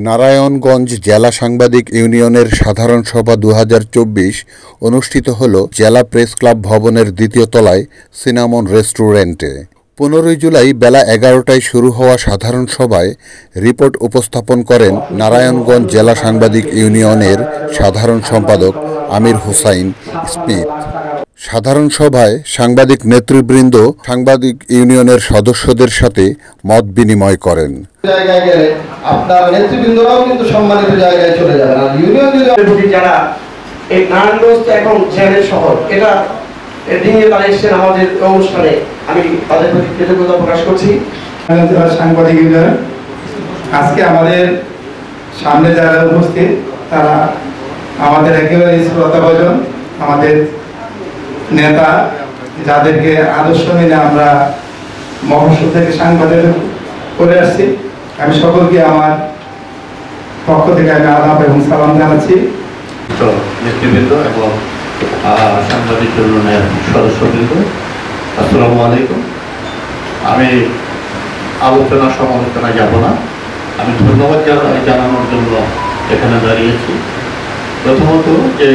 নারায়ণগঞ্জ জেলা সাংবাদিক ইউনিয়নের সাধারণ সভা ২০২৪ অনুষ্ঠিত হল জেলা প্রেস ক্লাব ভবনের দ্বিতীয় তলায় সিনামন রেস্টুরেন্টে। ১৫ জুলাই বেলা ১১টায় শুরু হওয়া সাধারণ সভায় রিপোর্ট উপস্থাপন করেন নারায়ণগঞ্জ জেলা সাংবাদিক ইউনিয়নের সাধারণ সম্পাদক আমির হোসাইন স্মিথ। সাধারণ সভায় সাংবাদিক নেতৃবৃন্দ সাংবাদিক ইউনিয়নের সদস্যদের সাথে মত বিনিময় করেন। জায়গায় গেলে আপনার নেতৃবৃন্দরাও কিন্তু সম্মানিত জায়গায় চলে যাবেন। আর ইউনিয়ন যদি যারা এই নারায়ণগঞ্জ এখন জেলের শহর, এটা দিনে তারা এসেছেন আমাদের অনুষ্ঠানে, আমি তাদের প্রতি কৃতজ্ঞতা প্রকাশ করছি। সাংবাদিক ইউনিয়ন আজকে আমাদের সামনে যারা উপস্থিত তারা আমাদের একেবারে শ্রদ্ধাভাজন, আমাদের নেতা, যাদেরকে আদর্শ মেনে আমরা মফস্বল থেকে সাংবাদিক করে আসছি। আমি সকলকে আমার পক্ষ থেকে আমি আদাব এবং সালাম জানাচ্ছি। নেতৃবৃন্দ এবং সাংবাদিক ইউনিয়নের সদস্যবৃন্দ, আসসালামু আলাইকুম। আমি আলোচনা সমালোচনায় যাব না, আমি ধন্যবাদ জানানোর জন্য এখানে দাঁড়িয়েছি। প্রথমত যে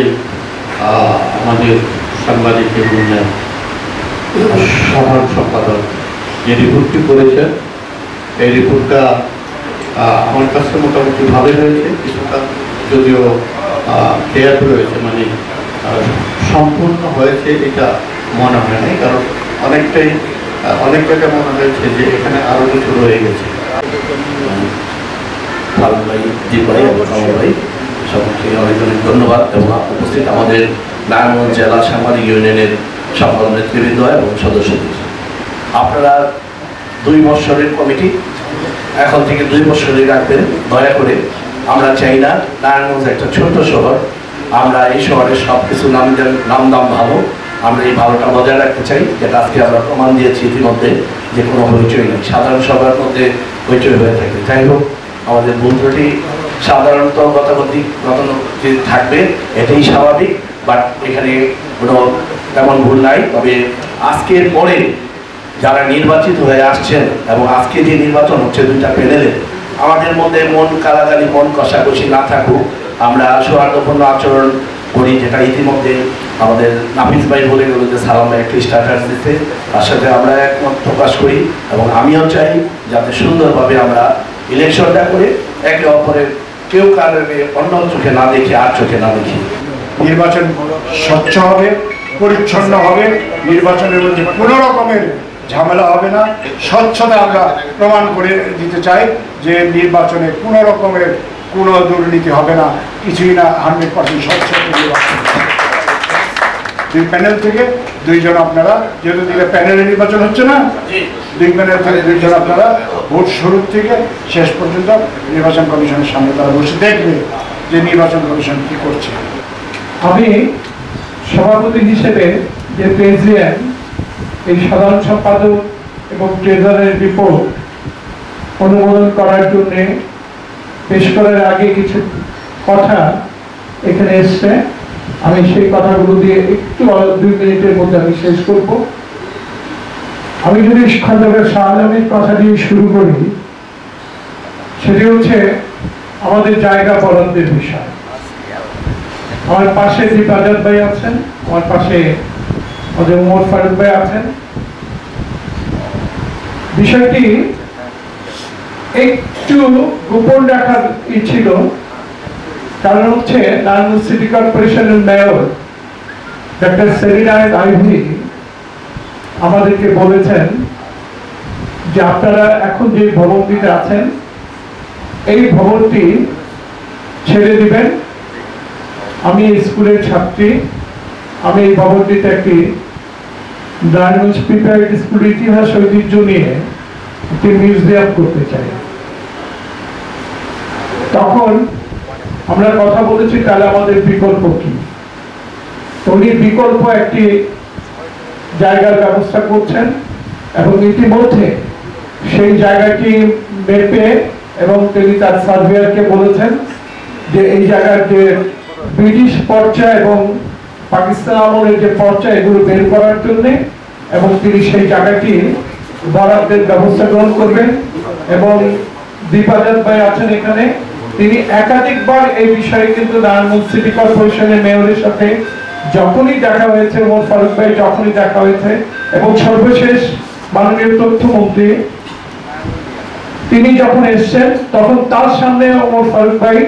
আমাদের সাংবাদিক ইউনিয়নের সাধারণ সম্পাদক যে রিপোর্টটি করেছেন, এই রিপোর্টটা আমার কাছে মোটামুটি ভালোই হয়েছে। কিছুটা যদিও ক্লিয়ার রয়েছে, মানে সম্পূর্ণ হয়েছে এটা মনে হয় নাই, কারণ অনেক জায়গায় মনে হয়েছে যে এখানে আরও কিছু রয়ে গেছে। ফারুক ভাই, জি ভাই এবং আমার ভাই, সকলকে অনেক অনেক ধন্যবাদ। এবং উপস্থিত আমাদের নারায়ণগঞ্জ জেলা সাংবাদিক ইউনিয়নের সকল নেতৃবৃন্দ এবং সদস্যদের, আপনারা 2 বছরের কমিটি, এখন থেকে 2 বছরের রাখবেন দয়া করে। আমরা চাই না নারায়ণগঞ্জ একটা ছোট শহর, আমরা এই শহরের সব কিছু নাম দাম ভালো, আমরা এই ভালোটা বজায় রাখতে চাই, যেটা আজকে আমরা প্রমাণ দিয়েছি ইতিমধ্যে যে কোনো হইচই নেই। সাধারণ সভার মধ্যে হইচই হয়ে থাকে। যাই হোক, আমাদের মন্ত্রটি সাধারণত গতাগতিক থাকবে, এটাই স্বাভাবিক, বাট এখানে কোনো তেমন ভুল নাই। তবে আজকের পরে যারা নির্বাচিত হয়ে আসছেন এবং আজকে যে নির্বাচন হচ্ছে 2টা প্যানেলে, আমাদের মধ্যে মন কালাকালি, মন কষাকষি না থাকুক, আমরা সৌহার্দ্যপূর্ণ আচরণ করি, যেটা ইতিমধ্যে আমাদের নাফিস ভাই বলে গেল যে সালাম ভাই একটি স্ট্যাটাস দিতে, তার সাথে আমরা একমত প্রকাশ করি। এবং আমিও চাই যাতে সুন্দরভাবে আমরা ইলেকশনটা করে একে অপরের কেউ কারণে অন্য চোখে না দেখি, আর চোখে না দেখি। নির্বাচন স্বচ্ছ হবে, পরিচ্ছন্ন হবে, নির্বাচনের মধ্যে কোনো রকমের ঝামেলা হবে না। স্বচ্ছতা আমরা প্রমাণ করে দিতে চাই যে নির্বাচনে কোনো রকমের কোনো দুর্নীতি হবে না, কিছুই না, 100% স্বচ্ছ নির্বাচন। 2 প্যানেল থেকে 2 জন আপনারা, যেহেতু দিকে প্যানেলে নির্বাচন হচ্ছে না, 2 প্যানেল থেকে 2 জন আপনারা ভোট শুরু থেকে শেষ পর্যন্ত নির্বাচন কমিশনের সামনে তারা বসে দেখবে যে নির্বাচন কমিশন কি করছে। আমি সভাপতি হিসেবে যে প্রেসিডেন্ট, এই সাধারণ সম্পাদক এবং ট্রেজারের রিপোর্ট অনুমোদন করার জন্য পেশ করার আগে কিছু কথা এখানে এসছে, আমি সেই কথাগুলো দিয়ে একটু 2 মিনিটের মধ্যে আমি শেষ করব। আমি যদি খন্দকার শাহ আলমের কথা দিয়ে শুরু করি, সেটি হচ্ছে আমাদের জায়গা বরাদ্দের বিষয়। আমার পাশে দীপ আজাদ ভাই আছেন, আমার পাশে আমাদের ওমর ফারুক ভাই আছেন। বিষয়টি একটু গোপন রাখার ছিল, কারণ হচ্ছে নারায়ণগঞ্জ সিটি কর্পোরেশনের মেয়র ডক্টর সেলিনা আইভি আমাদেরকে বলেছেন যে আপনারা এখন যে ভবনটিতে আছেন, এই ভবনটি ছেড়ে দিবেন। আমি স্কুলের ছাত্রী, আমি এই ভবনটিতে একটি নারায়ণগঞ্জ প্রিপারেটরি স্কুল ইতিহাস ঐতিহ্য নিয়ে একটি মিউজিয়াম করতে চাই। তখন আমরা কথা বলেছি তাহলে আমাদের বিকল্প কি। উনি বিকল্প একটি জায়গার ব্যবস্থা করছেন এবং ইতিমধ্যে সেই জায়গাটি মেপে এবং তিনি তার সার্ভেয়ারকে বলেছেন যে এই জায়গার যে ব্রিটিশ পর্চা এবং পাকিস্তান আমলের যে পর্চা, এগুলো বের করার জন্য, এবং তিনি সেই জায়গাটি বরাদ্দের ব্যবস্থা গ্রহণ করবেন। এবং দীপ আজাদ ভাই আছেন এখানে, তিনি একাধিকবার এই বিষয়ে কিন্তু নারায়ণগঞ্জ সিটি কর্পোরেশনের মেয়রের সাথে যখনই দেখা হয়েছে, ওমর ফারুক ভাই যখনই দেখা হয়েছে, এবং সর্বশেষ মাননীয় তথ্যমন্ত্রী তিনি যখন এসছেন তখন তার সামনে ওমর ফারুক ভাই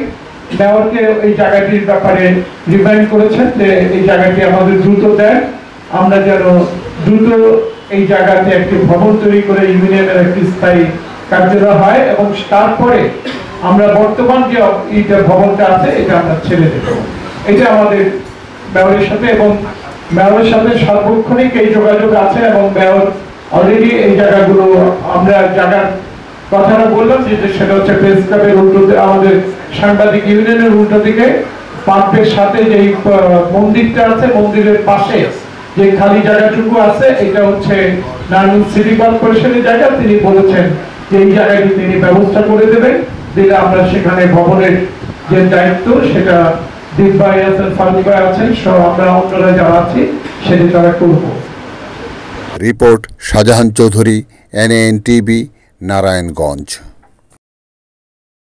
মেয়রকে এই জায়গাটির ব্যাপারে রিমাইন্ড করেছেন যে এই জায়গাটি আমাদের দ্রুত দেন, আমরা যেন দ্রুত এই জায়গাতে একটি ভবন তৈরি করে ইউনিয়নের একটি স্থায়ী কার্যালয় হয়, এবং তারপরে আমরা বর্তমান যে এইটা ভবনটা আছে এটা আমরা ছেড়ে দেব। এটা আমাদের মেয়রের সাথে, এবং মেয়রের সাথে সার্বক্ষণিক এই যোগাযোগ আছে, এবং মেয়র অলরেডি এই জায়গাগুলো আমরা জায়গার কথাটা বললাম যে সেটা হচ্ছে প্রেস ক্লাবের উল্টোতে, আমাদের সাংবাদিক ইউনিয়নের উল্টো দিকে পাম্পের সাথে যে মন্দিরটা আছে, মন্দিরের পাশে যে খালি জায়গাটুকু আছে এটা হচ্ছে নারায়ণগঞ্জ সিটি কর্পোরেশনের জায়গা। তিনি বলেছেন যে এই জায়গাটি তিনি ব্যবস্থা করে দেবেন, দিলে আমরা সেখানে ভবনের যে দায়িত্ব সেটা দীপ ভাই আছেন, ফারুক ভাই আছেন, সব আমরা অন্যরা যারা আছি সেটি তারা করব। Report Shahjahan Chowdhury, NAN TV, Narayanganj.